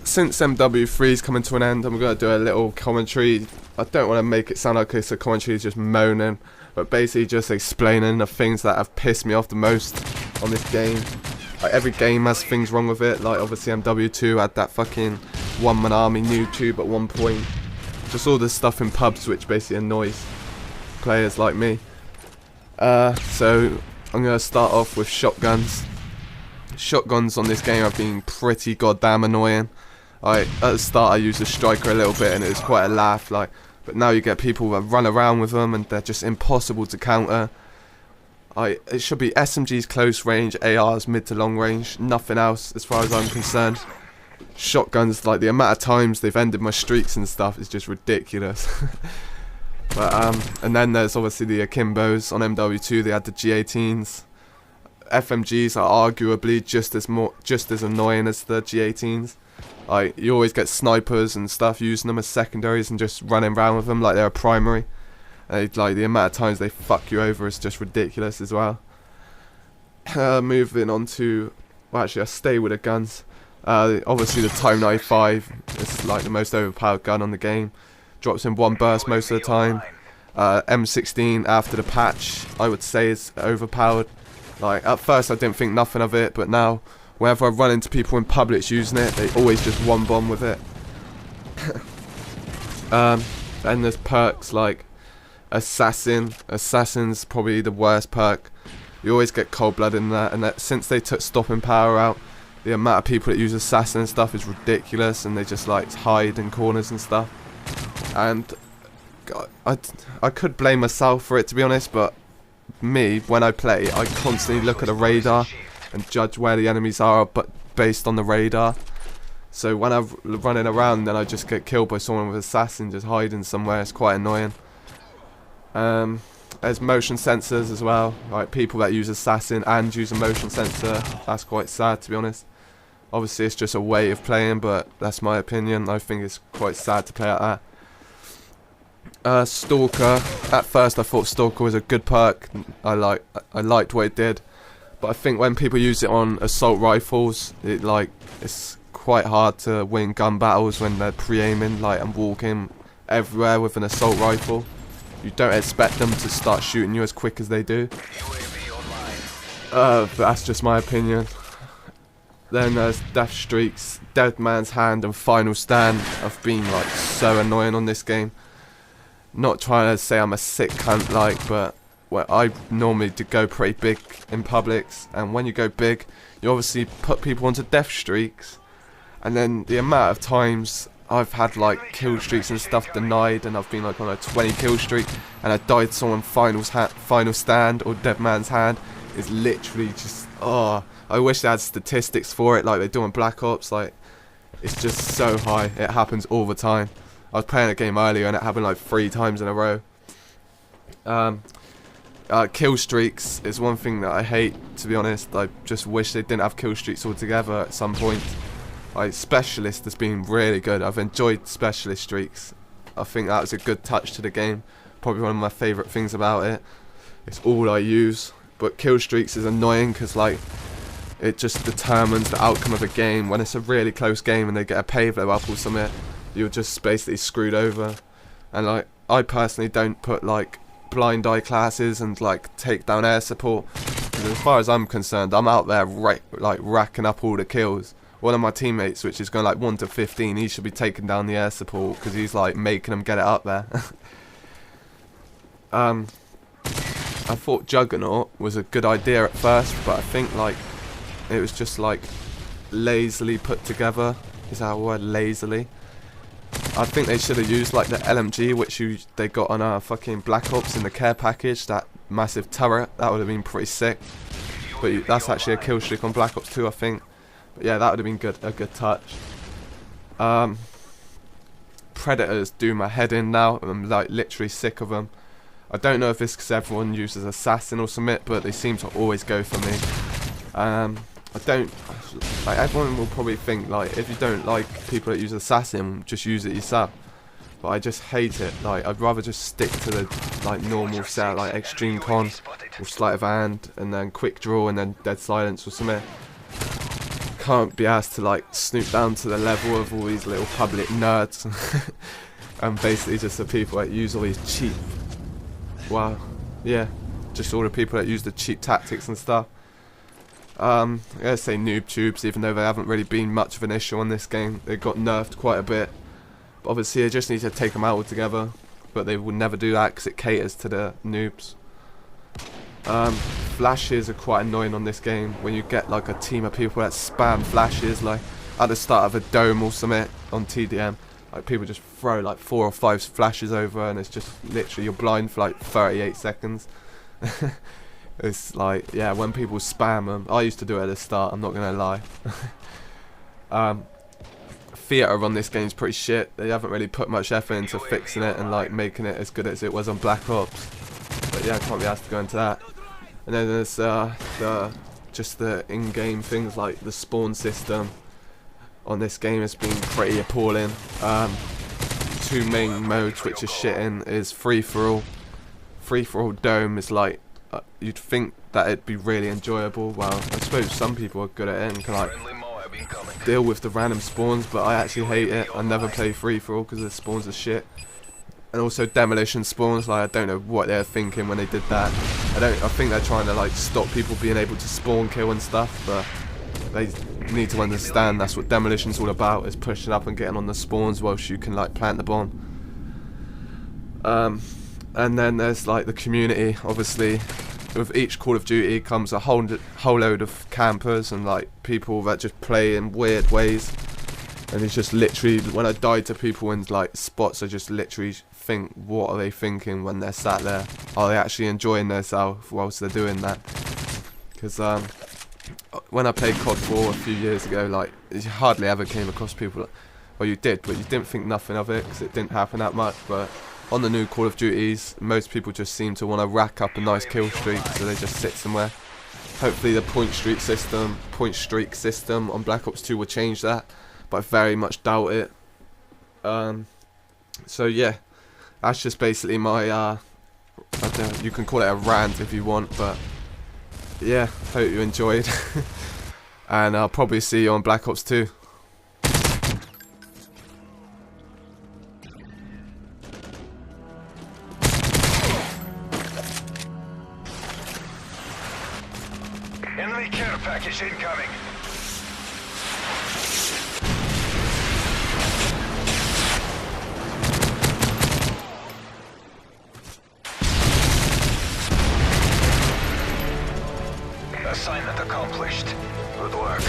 Since MW3's coming to an end, I'm going to do a little commentary. I don't want to make it sound like it's a commentary just moaning, but basically just explaining the things that have pissed me off the most on this game. Like, every game has things wrong with it. Like, obviously MW2 had that fucking one-man army noob tube at one point. Just all this stuff in pubs which basically annoys players like me. So I'm going to start off with shotguns. Shotguns on this game have been pretty goddamn annoying. At the start I used a striker a little bit and it was quite a laugh, but now you get people that run around with them and they're just impossible to counter. It should be SMGs close range, ARs mid to long range, nothing else as far as I'm concerned. Shotguns, like the amount of times they've ended my streaks and stuff is just ridiculous. But and then there's obviously the Akimbos on MW2. They had the G18s. FMGs are arguably just as annoying as the G18s. Like, you always get snipers and stuff using them as secondaries and just running around with them like they're a primary. Like, the amount of times they fuck you over is just ridiculous as well. Moving on to, well, actually I'll stay with the guns. Obviously the Type 95 is like the most overpowered gun on the game. Drops in one burst most of the time. M16 after the patch I would say is overpowered. Like, at first I didn't think nothing of it, but now whenever I run into people in public using it, they always just one bomb with it. Then there's perks like Assassin. Assassin's probably the worst perk. You always get cold blood in that, and since they took stopping power out, the amount of people that use Assassin and stuff is ridiculous, and they just like hide in corners and stuff. And God, I could blame myself for it, to be honest, but me, when I play, I constantly look at the radar and judge where the enemies are, but based on the radar. So when I'm running around, then I just get killed by someone with Assassin just hiding somewhere. It's quite annoying. There's motion sensors as well, like people that use Assassin and use a motion sensor. That's quite sad, to be honest. Obviously it's just a way of playing, but that's my opinion. I think it's quite sad to play like that. Stalker. At first I thought Stalker was a good perk. I liked what it did, but I think when people use it on assault rifles, it's quite hard to win gun battles when they're pre-aiming and walking everywhere with an assault rifle. You don't expect them to start shooting you as quick as they do. But that's just my opinion. Then there's death streaks, Dead Man's Hand and Final Stand have been so annoying on this game. Not trying to say I'm a sick cunt but I normally do go pretty big in publics, and when you go big you obviously put people onto death streaks, and then the amount of times I've had kill streaks and stuff denied, and I've been on a 20 kill streak and I died to someone Final Stand or Dead Man's Hand is literally just, oh, I wish they had statistics for it like they do on Black Ops. It's just so high. It happens all the time. I was playing a game earlier and it happened 3 times in a row. Kill streaks is one thing that I hate, to be honest. I just wish they didn't have kill streaks altogether at some point. Specialist has been really good. I've enjoyed specialist streaks. I think that was a good touch to the game. Probably one of my favourite things about it. It's all I use. But kill streaks is annoying because it just determines the outcome of a game. When it's a really close game and they get a payload up or something, you're just basically screwed over. And I personally don't put blind eye classes and take down air support, because as far as I'm concerned, I'm out there racking up all the kills. One of my teammates, which is going 1 to 15, he should be taking down the air support because he's making them get it up there. I thought Juggernaut was a good idea at first, but I think it was just lazily put together. Is that a word, lazily? I think they should have used the LMG which they got on fucking Black Ops in the care package, that massive turret. That would have been pretty sick. But that's actually a kill streak on Black Ops 2, I think. But yeah, that would have been a good touch. Predators do my head in now. I'm literally sick of them. I don't know if it's because everyone uses Assassin or something, but they seem to always go for me. I don't, everyone will probably think if you don't like people that use Assassin, just use it yourself. but I just hate it. Like, I'd rather just stick to the like normal set, like extreme con or sleight of hand, and then quick draw, and then dead silence or something. Can't be asked to like snoop down to the level of all these little public nerds, and basically just the people that use all these cheap, well, yeah, just all the people that use the cheap tactics and stuff. I gotta say noob tubes, even though they haven't really been much of an issue on this game. They got nerfed quite a bit. But obviously, I just need to take them out altogether. But they would never do that because it caters to the noobs. Flashes are quite annoying on this game. When you get like a team of people that spam flashes, like at the start of a dome or something on TDM, like people just throw like 4 or 5 flashes over, and it's just literally you're blind for like 38 seconds. It's like, yeah, when people spam them, I used to do it at the start, I'm not gonna lie. Theatre on this game is pretty shit. They haven't really put much effort into fixing it and like making it as good as it was on Black Ops. But yeah, I can't be asked to go into that. And then there's just the in-game things like the spawn system on this game has been pretty appalling. 2 main modes which are shitting is free-for-all. Free-for-all dome is like, you'd think that it'd be really enjoyable. Well, I suppose some people are good at it and can like deal with the random spawns, but I actually hate it. I never play free-for-all because the spawns are shit. And also demolition spawns, like I don't know what they're thinking when they did that. I think they're trying to like stop people being able to spawn kill and stuff, but they need to understand that's what demolition's all about, is pushing up and getting on the spawns whilst you can like plant the bomb. And then there's like the community. Obviously with each Call of Duty comes a whole load of campers and like people that just play in weird ways, and it's just literally, when I die to people in like spots, I just literally think, what are they thinking when they're sat there? Are they actually enjoying themselves whilst they're doing that? Because when I played COD 4 a few years ago, like you hardly ever came across people, well you did, but you didn't think nothing of it because it didn't happen that much. But on the new Call of Duties, most people just seem to want to rack up a nice kill streak, so they just sit somewhere. Hopefully the point streak system on Black Ops 2 will change that, but I very much doubt it. So yeah, that's just basically my, I don't know, you can call it a rant if you want, but yeah, hope you enjoyed. And I'll probably see you on Black Ops 2. Enemy care package incoming. Assignment accomplished. Good work.